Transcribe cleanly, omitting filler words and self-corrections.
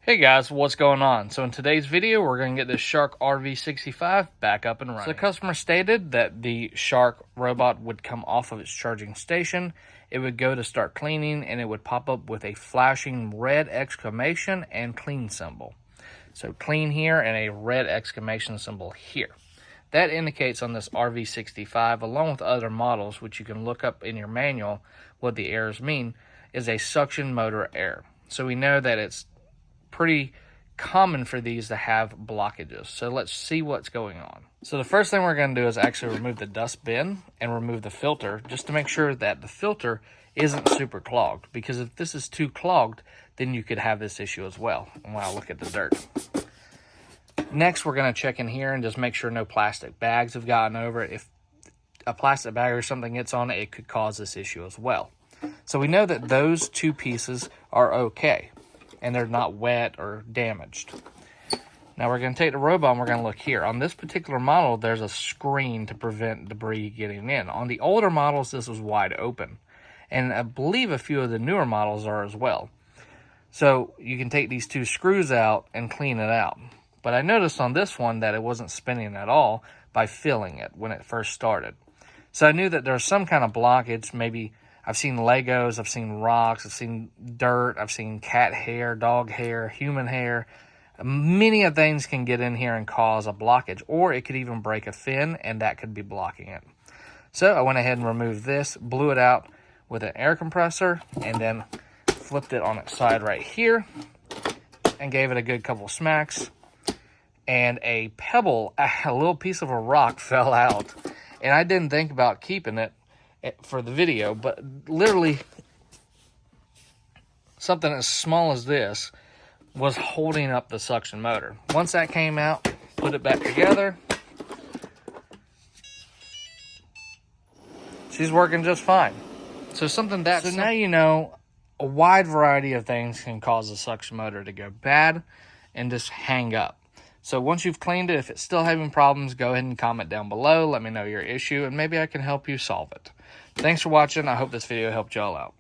Hey guys, what's going on? So in today's video, we're going to get this Shark RV65 back up and running. So the customer stated that the Shark robot would come off of its charging station, it would go to start cleaning, and it would pop up with a flashing red exclamation and clean symbol. So clean here and a red exclamation symbol here. That indicates on this RV65, along with other models, which you can look up in your manual what the errors mean, is a suction motor error. So we know that it's pretty common for these to have blockages. So let's see what's going on. So the first thing we're going to do is actually remove the dust bin and remove the filter, just to make sure that the filter isn't super clogged, because if this is too clogged, then you could have this issue as well. And wow, look at the dirt. Next, we're going to check in here and just make sure no plastic bags have gotten over it. If a plastic bag or something gets on it, it could cause this issue as well. So we know that those two pieces are okay, and they're not wet or damaged. Now we're going to take the robot and we're going to look here. On this particular model, there's a screen to prevent debris getting in. On the older models, this was wide open. And I believe a few of the newer models are as well. So you can take these two screws out and clean it out. But I noticed on this one that it wasn't spinning at all by filling it when it first started. So I knew that there was some kind of blockage. Maybe I've seen Legos, I've seen rocks, I've seen dirt, I've seen cat hair, dog hair, human hair. Many of things can get in here and cause a blockage, or it could even break a fin, and that could be blocking it. So I went ahead and removed this, blew it out with an air compressor, and then flipped it on its side right here, and gave it a good couple smacks. And a pebble, a little piece of a rock fell out, and I didn't think about keeping it for the video, but literally something as small as this was holding up the suction motor. Once that came out, put it back together. She's working just fine. So now you know a wide variety of things can cause the suction motor to go bad and just hang up. So once you've cleaned it, if it's still having problems, go ahead and comment down below. Let me know your issue, and maybe I can help you solve it. Thanks for watching. I hope this video helped y'all out.